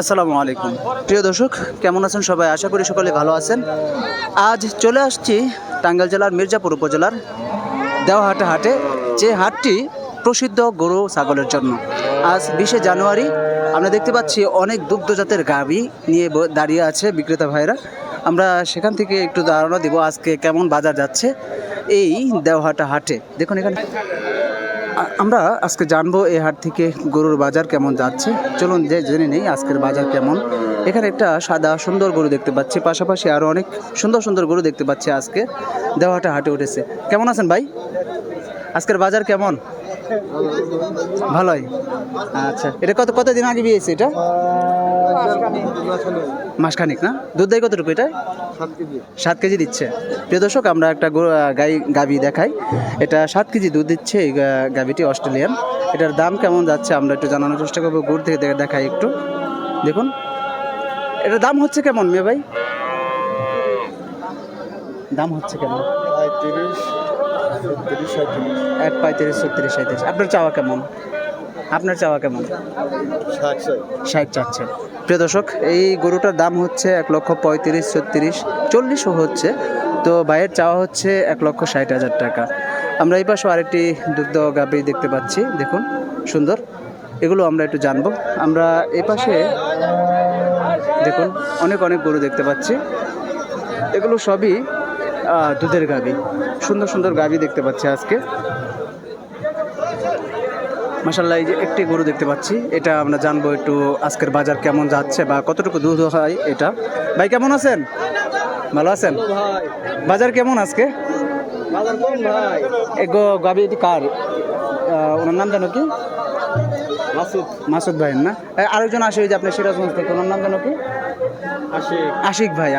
আসসালামু আলাইকুম প্রিয় দর্শক, কেমন আছেন সবাই? আশা করি সকলে ভালো আছেন। আজ চলে আসছি টাঙ্গাইল জেলার মির্জাপুর উপজেলার দেওহাটা হাটে, যে হাটটি প্রসিদ্ধ গরু ছাগলের জন্য। আজ 20শে জানুয়ারি আমরা দেখতে পাচ্ছি অনেক দুগ্ধজাতের গাভী নিয়ে দাঁড়িয়ে আছে বিক্রেতা ভাইরা। আমরা সেখান থেকে একটু ধারণা দিব আজকে কেমন বাজার যাচ্ছে এই দেওহাটা হাটে। দেখুন এখানে আমরা আজকে জানবো এই হাট থেকে গরুর বাজার কেমন যাচ্ছে। চলুন জেনে নেই আজকের বাজার কেমন। এখানে একটা সাদা সুন্দর গরু দেখতে পাচ্ছি, পাশাপাশি আরও অনেক সুন্দর সুন্দর গরু দেখতে পাচ্ছি। আজকে দেওহাটা হাটে উঠেছে। কেমন আছেন ভাই? আজকের বাজার কেমন? ভালোই। আচ্ছা, এটা কতদিন আগে বিয়েছে? এটা মাসখানিক না? দুধ দেয় কতটুকু? এটা 7 কেজি দিচ্ছে। প্রিয় দর্শক, আমরা একটা গাভী দেখাই। এটা 7 কেজি দুধ দিচ্ছে। এই গাভীটি অস্ট্রেলিয়ান। এটার দাম কেমন যাচ্ছে আমরা একটু জানানোর চেষ্টা করবো। গুড় থেকে দেখাই একটু। দেখুন এটার দাম হচ্ছে কেমন মেয়ে ভাই? দাম হচ্ছে কেমন? 35, 36, 37। আপনার চাওয়া কেমন? আপনার চাওয়া কেমন? 60 চাচ্ছেন। প্রিয় দর্শক, এই গরুটার দাম হচ্ছে 1,35,000, 36, 40ও হচ্ছে। তো ভাইয়ের চাওয়া হচ্ছে 1,60,000 টাকা। আমরা এই পাশে আরেকটি দুগ্ধ গাভী দেখতে পাচ্ছি। দেখুন সুন্দর, এগুলো আমরা একটু জানবো। আমরা এই পাশে দেখুন অনেক গরু দেখতে পাচ্ছি। এগুলো সবই দুধের গাভী। সুন্দর সুন্দর গাভী দেখতে পাচ্ছি আজকে। মাশাআল্লাহ, এই যে একটি গরু দেখতে পাচ্ছি, এটা আমরা জানবো একটু আজকের বাজার কেমন যাচ্ছে বা কতটুকু দুধ হয় এটা। ভাই কেমন আছেন? ভালো আছেন? বাজার কেমন আজকে? গাভী এটি কার? ওনার নাম জানো কি? মাসুদ ভাই না? আরেকজন আসে ওই যে আপনার সিরাজগঞ্জ থেকে, ওনার নাম জানো কি? আশিক ভাই।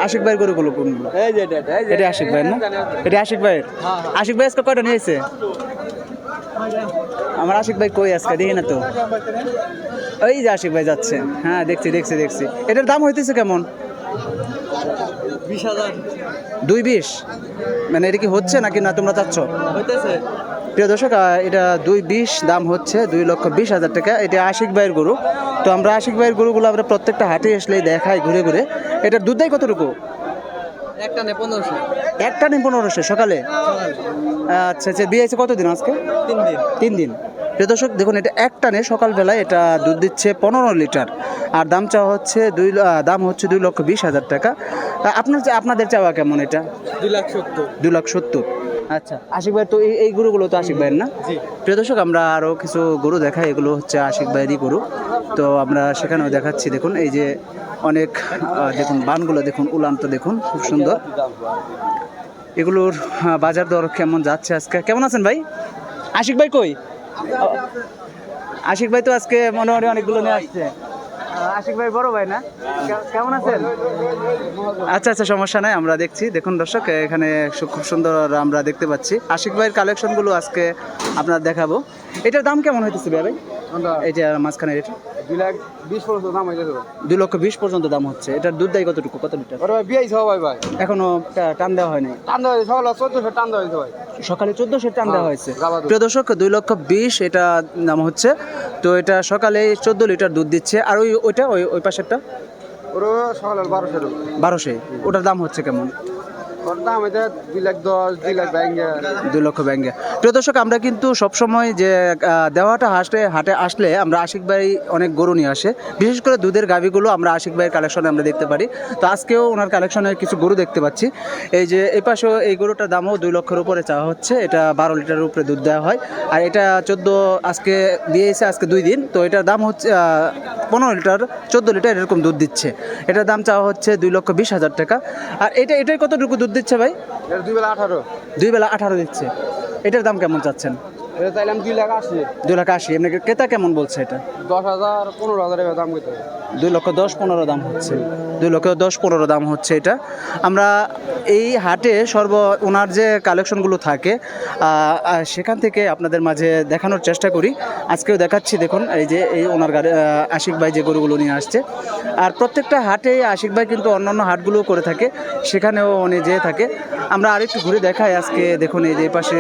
আশিক ভাইয়ের গরুগুলো কোনগুলো? এটা আশিক ভাই না? এটা আশিক ভাইয়ের। আশিক ভাই আজকে কয়টা নিয়েছে? আমার আশিক ভাই কই আজকে দেখি না তো। ওই যে আশিক ভাই যাচ্ছে। হ্যাঁ দেখছি। এটার দাম হইতেছে কেমন? 20,000। 2,20 মানে এটা কি হচ্ছে নাকি না তোমরা চাচ্ছ? প্রিয় দর্শক, এটা 2,20 দাম হচ্ছে, 2,20,000 টাকা। এটা আশিক ভাইয়ের গরু। তো আমরা আশিক ভাইয়ের গরুগুলো আমরা প্রত্যেকটা হাটে আসলেই দেখাই ঘুরে ঘুরে। এটার দুধ দেয় কতটুকু? একটা নেই 1500 সকালে। আচ্ছা, বিয়েছে কতদিন আজকে? 3 দিন। প্রিয় দর্শক দেখুন, এটা এক টানে সকালবেলায় এটা দুধ দিচ্ছে 15 লিটার। আর দাম চাওয়া হচ্ছে 2,20,000 টাকা। আপনাদের চাওয়া কেমন? এটা 2,70,000। আচ্ছা, আশিক ভাই তো এই গরুগুলো তো আশিক ভাইয়ের না? প্রিয় দর্শক, আমরা আরও কিছু গরু দেখাই। এগুলো হচ্ছে আশিক ভাইয়েরই গরু। তো আমরা সেখানেও দেখাচ্ছি। দেখুন এই যে অনেক দেখুন বানগুলো দেখুন, উলানটা দেখুন খুব সুন্দর। এগুলোর বাজার দর কেমন যাচ্ছে আজকে? কেমন আছেন ভাই? আশিক ভাই কই? আশিক ভাই তো আজকে মনে হয় অনেকগুলো নিয়ে আসছে। আশিক ভাই বড় ভাই না? কেমন আছেন? আচ্ছা, সমস্যা নাই, আমরা দেখছি। দেখুন দর্শক, এখানে খুব সুন্দর আমরা দেখতে পাচ্ছি আশিক ভাইয়ের কালেকশনগুলো আজকে আপনার দেখাবো। এটার দাম কেমন হইতেছে ভাই? এই যে মাঝখানে এটা 2,20,000 দাম হয়ে যাবে। 2,20,000 পর্যন্ত দাম হচ্ছে। এটার দুধ দেয় কতটুকু? কত লিটার? ভাই এখনো টান দেওয়া হয়নি। সকালে 1400 টান দেওয়া হয়েছে। প্রিয় দর্শক, 2,20,000 এটা দাম হচ্ছে। তো এটা সকালে 14 লিটার দুধ দিচ্ছে। আর ওই পাশেরটা সকালে 1200, ওটার দাম হচ্ছে কেমন? 2,10,000 ব্যাঙ্গে। প্রিয় দর্শক, আমরা কিন্তু সবসময় যে দেওয়াটা হাটে আসলে আমরা আশিক ভাই অনেক গরু নিয়ে আসে, বিশেষ করে দুধের গাভীগুলো আমরা আশিক ভাইয়ের কালেকশনে আমরা দেখতে পারি। তো আজকেও ওনার কালেকশনের কিছু গরু দেখতে পাচ্ছি। এই যে এই পাশেও এই গরুটার দামও 2 লক্ষের উপরে চাওয়া হচ্ছে। এটা 12 লিটারের উপরে দুধ দেওয়া হয়। আর এটা 14 আজকে দিয়েছে, আজকে 2 দিন। তো এটার দাম হচ্ছে 15 লিটার, 14 লিটার এরকম দুধ দিচ্ছে। এটার দাম চাওয়া হচ্ছে 2,20,000 টাকা। আর এটাই কতটুকু দুধ দিচ্ছে ভাই? 2 বেলা 18 দিচ্ছে। এটার দাম কেমন চাচ্ছেন? এটা চাইলাম 2,80,000। 2,80,000। এমনি ক্রেতা কেমন বলছে? এটা 10,000, 15,000 দাম কইতে। 2,10,15 দাম হচ্ছে। 2,10,15 দাম হচ্ছে এটা। আমরা এই হাটে ওনার যে কালেকশনগুলো থাকে সেখান থেকে আপনাদের মাঝে দেখানোর চেষ্টা করি। আজকেও দেখাচ্ছি। দেখুন এই যে ওনার আশিক ভাই যে গরুগুলো নিয়ে আসছে। আর প্রত্যেকটা হাটে আশিক ভাই কিন্তু অন্যান্য হাটগুলো করে থাকে, সেখানেও উনি যেয়ে থাকে। আমরা আরেকটু ঘুরে দেখাই আজকে। দেখুন এই যে পাশে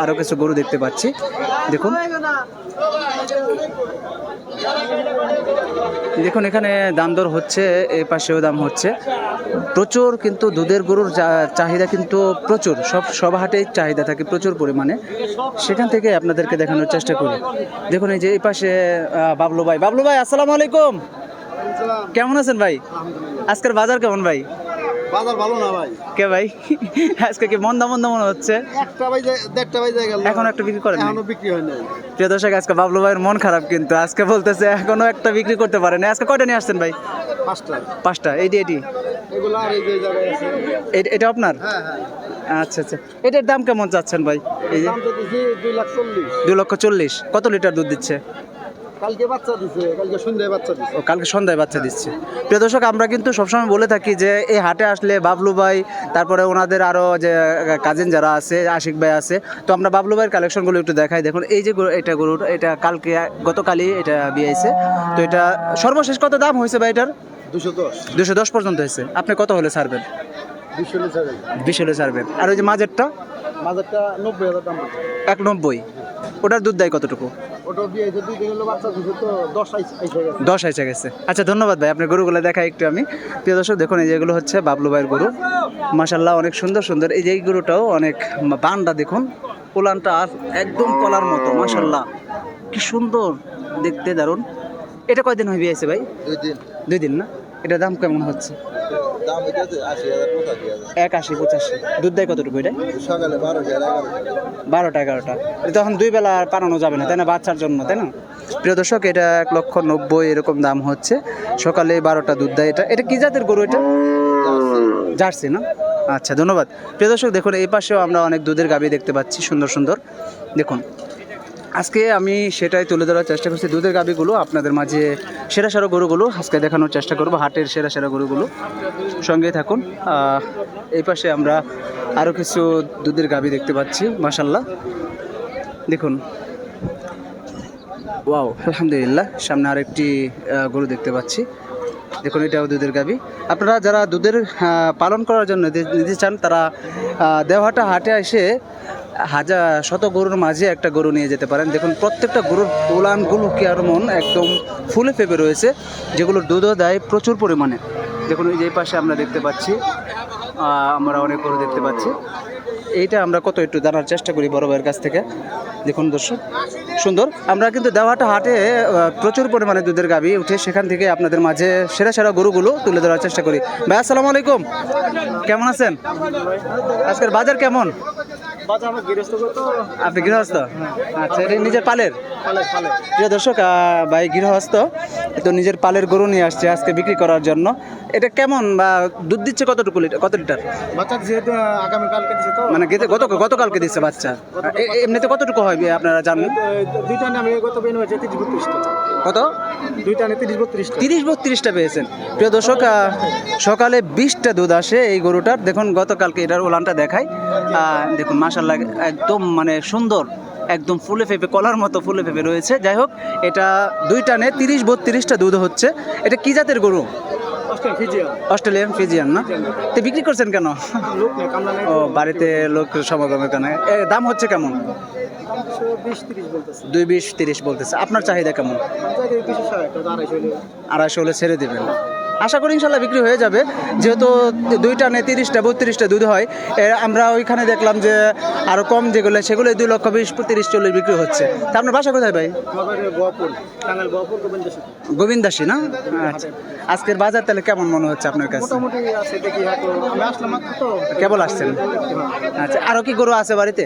আরও কিছু গরু দেখতে পাচ্ছি। দেখুন দেখুন এখানে দাম দর হচ্ছে, এই পাশেও দাম হচ্ছে প্রচুর, কিন্তু দুধের গরুর চাহিদা কিন্তু প্রচুর, সব হাটেই চাহিদা থাকে প্রচুর পরিমাণে। সেখান থেকে আপনাদেরকে দেখানোর চেষ্টা করি। দেখুন এই যে এই পাশে বাবলু ভাই আসসালামু আলাইকুম, কেমন আছেন ভাই? আজকের বাজার কেমন ভাই? বাজার ভালো না ভাই। কে ভাই আজকে কি মন্দা মনে হচ্ছে? একটা বাজে 1:30 বাজে গেল, এখন একটা বিক্রি করেন নাই? এখনো বিক্রি হয় নাই। প্রিয় দর্শক, আজকে বাবলু ভাইয়ের মন খারাপ, কিন্তু আজকে বলতেছে এখনো একটা বিক্রি করতে পারে না। আজকে কয়টা নিয়ে আসছেন ভাই? 5টা। 5টা। এটি এগুলো আর এই যে জায়গায় আছে। এটা আপনার? হ্যাঁ হ্যাঁ। আচ্ছা, এটার দাম কেমন চাচ্ছেন ভাই? এই যে দাম তো দিছি 2,40,000। 2,40,000। কত লিটার দুধ দিচ্ছে? কালকে বাচ্চা দিছে, কালকে সন্ধ্যায় বাচ্চা দিছে। ও, কালকে সন্ধ্যায় বাচ্চা দিচ্ছে। প্রিয় দর্শক, আমরা কিন্তু সবসময় বলে থাকি যে এই হাটে আসলে বাবলু ভাই, তারপরে ওনাদের আরও যে কাজিন যারা আছে, আশিক ভাই আছে, তো আমরা বাবলু ভাইয়ের কালেকশনগুলো একটু দেখাই। দেখুন এই যে এটা গরুটা, এটা গতকালই এটা বিয়েছে। তো এটা সর্বশেষ কত দাম হয়েছে ভাই এটার? 210। 210 পর্যন্ত হয়েছে। আপনি কত হলে ছাড়বেন? 20 হলে ছাড়বেন। আর ওই যে মাঝেরটা? মাঝেরটা 90,000 দাম। 190। ওটার দুধ দেয় কতটুকু? ওটা বিয়েছে 2 দিন হলো, বাচ্চা দিছে তো 10 আইসা গেছে। 10 এসে গেছে। আচ্ছা, ধন্যবাদ ভাই, আপনার গরুগুলো দেখাই একটু আমি। প্রিয় দর্শক, দেখুন এই যেগুলো হচ্ছে বাবলু ভাইয়ের গরু, মাশাল্লাহ অনেক সুন্দর। এই যে এই গরুটাও অনেক বান্ডা, দেখুন পোলানটা আর একদম কলার মতো, মাশাল্লাহ কি সুন্দর দেখতে, দারুণ। এটা কয়দিন হয়ে বিয়েছে ভাই? 2 দিন না? এটা দাম কেমন হচ্ছে? দাম হইতাছে 80,000 81-85। দুধ দেয় কতটুকু এটা? সকালে 12টা 11টা। তখন 2 বেলা আর পানানো যাবে না, তাই না, বাচ্চার জন্য, তাই না? প্রিয় দর্শক, এটা 1,90,000 এরকম দাম হচ্ছে। সকালে 12টা দুধ দেয়। এটা কি জাতের গরু এটা? জার্সি না? আচ্ছা, ধন্যবাদ। প্রিয় দর্শক, দেখুন এই পাশেও আমরা অনেক দুধের গাভী দেখতে পাচ্ছি, সুন্দর। দেখুন আজকে আমি সেটাই তুলে ধরার চেষ্টা করছি, দুধের গাভীগুলো আপনাদের মাঝে, সেরা গরুগুলো আজকে দেখানোর চেষ্টা করব, হাটের সেরা গরুগুলো। সঙ্গে থাকুন। এই পাশে আমরা আরও কিছু দুধের গাভী দেখতে পাচ্ছি, মাশাল্লাহ দেখুন। ওয়াও, আলহামদুলিল্লাহ। সামনে আরেকটি গরু দেখতে পাচ্ছি, দেখুন এটাও দুধের গাভী। আপনারা যারা দুধের পালন করার জন্য নিতে চান, তারা দেওহাটা হাটে এসে শত গরুর মাঝে একটা গরু নিয়ে যেতে পারেন। দেখুন প্রত্যেকটা গরুর উলানগুলো কি আর মন একদম ফুলে ফেপে রয়েছে, যেগুলোর দুধও দেয় প্রচুর পরিমাণে। দেখুন এই যে এই পাশে আমরা দেখতে পাচ্ছি, আমরা অনেক গরু দেখতে পাচ্ছি। এইটা আমরা কত একটু জানার চেষ্টা করি বড় ভাইয়ের কাছ থেকে। দেখুন দর্শক, সুন্দর। আমরা কিন্তু দেওহাটা হাটে প্রচুর পরিমাণে দুধের গাভী উঠে, সেখান থেকে আপনাদের মাঝে সেরা গরুগুলো তুলে ধরার চেষ্টা করি। ভাই আসসালামু আলাইকুম, কেমন আছেন? আজকের বাজার কেমন? আপনি গৃহস্থ? আচ্ছা, এটা নিজের পালের? প্রিয় দর্শক, ভাই গৃহস্থ, তো নিজের পালের গরু নিয়ে আসছে আজকে বিক্রি করার জন্য। এটা কেমন বা দুধ দিচ্ছে কতটুকু কত লিটার? বাচ্চা যেহেতু আগামীকালকে দিছে তো, মানে গতকালকে দিচ্ছে বাচ্চা। এমনিতে কতটুকু হয় আপনারা জানেন? 2টা আমি গত বেন হয়েছে 30-32টা। কত? 2টা 30-32টা। 30-32টা পেয়েছেন। প্রিয় দর্শক, সকালে 20টা দুধ আসে এই গরুটার। দেখুন গতকালকে এটার উলানটা দেখাই, দেখুন মাশাআল্লাহ একদম মানে সুন্দর, একদম ফুলে ফেপে, কলার মতো ফুলে ফেপে রয়েছে। যাই হোক, এটা 2 টানে 30-32টা দুধ হচ্ছে। এটা কি জাতের গরু? অস্ট্রেলিয়ান ফিজিয়ান না? তো বিক্রি করছেন কেন? ও, বাড়িতে লোক সমাগমের কারণে। দাম হচ্ছে কেমন? 220-30 বলতেছে। আপনার চাহিদা কেমন? 250 হলে ছেড়ে দেবেন। আশা করি ইনশাল্লাহ বিক্রি হয়ে যাবে, যেহেতু 2 টানে 30-32টা দুধ হয়। আমরা ওইখানে দেখলাম যে আরও কম যেগুলো, সেগুলো 2,20,30-40 বিক্রি হচ্ছে। তা আপনার বাসা কোথায় ভাই? গোবিন্দাসী না? আচ্ছা, আজকের বাজার তাহলে কেমন মনে হচ্ছে আপনার কাছে? কেবল আসছেন? আচ্ছা, আরও কি গরু আছে বাড়িতে?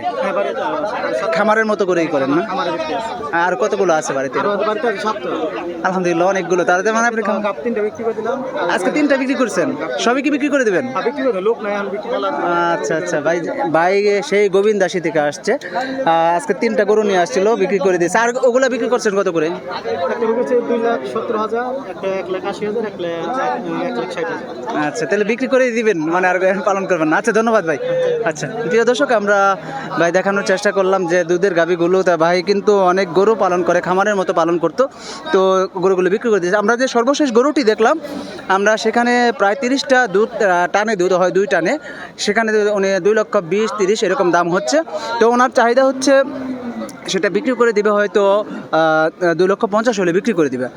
খামারের মতো করেই করেন না? আর কতগুলো আছে বাড়িতে? আলহামদুলিল্লাহ, অনেকগুলো। তাহলে মানে আপনি আজকে 3টা বিক্রি করছেন? সবই কি বিক্রি করে দেবেন? আচ্ছা, ভাই সেই গোবিন্দাসী থেকে আসছে, আজকে 3টা গরু নিয়ে আসছিল, বিক্রি করে দিয়েছে। আর ওগুলা বিক্রি করছেন কত করে? 2,70,000, 1,80,000, 1,60,000। আচ্ছা, তাহলে বিক্রি করে দিবেন, মানে আর পালন করবেন না? আচ্ছা, ধন্যবাদ ভাই। আচ্ছা, প্রিয় দর্শক, আমরা ভাই দেখানোর চেষ্টা করলাম যে দুধের গাভীগুলো, তা ভাই কিন্তু অনেক গরু পালন করে, খামারের মতো পালন করতো, তো গরুগুলো বিক্রি করে দিয়েছে। আমরা যে সর্বশেষ গরুটি দেখলাম, আমরা সেখানে প্রায় 30টা দুধ টানে দুধ হয়, 2 টানে, সেখানে উনি 2,20,30 এরকম দাম হচ্ছে। তো ওনার চাহিদা হচ্ছে সেটা বিক্রি করে দিবে হয়তো 2,50,000 হলে বিক্রি করে দিবে।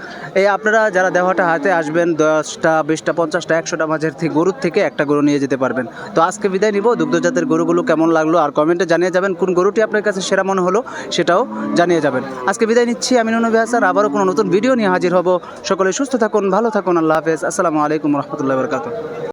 এই আপনারা যারা দেওয়াটা হাতে আসবেন 10টা 20টা 50টা 100টা মাঝের থেকে গরুর থেকে একটা গরু নিয়ে যেতে পারবেন। তো আজকে বিদায় নিব। দুগ্ধজাতের গরুগুলো কেমন লাগলো আর কমেন্টে জানিয়ে যাবেন, কোন গরুটি আপনার কাছে সেরা মনে হলো সেটাও জানিয়ে যাবেন। আজকে বিদায় নিচ্ছি আমি নবী হাসান, আবারও কোনো নতুন ভিডিও নিয়ে হাজির হব। সকলে সুস্থ থাকুন, ভালো থাকুন, আল্লাহ হাফেজ, আসসালামু আলাইকুম রহমতুল্লাহ বরকাতুহ।